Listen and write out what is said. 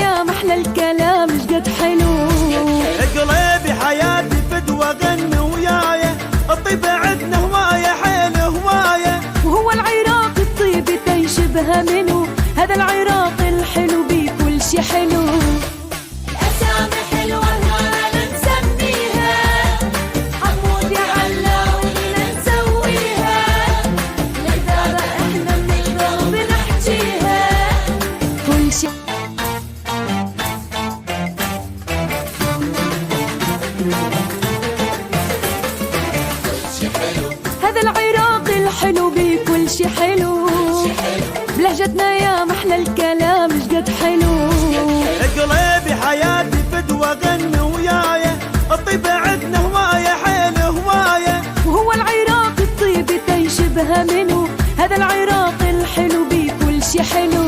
يا محلى الكلام شقد حلو. قلبي حياتي فدوى غني ويايا، الطيب عندنا هواية حيل هواية. وهو العراق الطيب تيشبه منه، هذا العراق الحلو بكل شي حلو. الأسامي حلوة هنا نسميها، حمود يا علاوي نسويها، الإدارة إحنا بنقدر بنحكيها كل شي. هذا العراق الحلو بكل شي حلو، بلهجتنا يا محلى الكلام شقد حلو. قلبي حياتي فدوى غني ويايا، الطيب عندنا هواية حيل هواية. وهو العراق الطيب تيشبه منه، هذا العراق الحلو بكل شي حلو.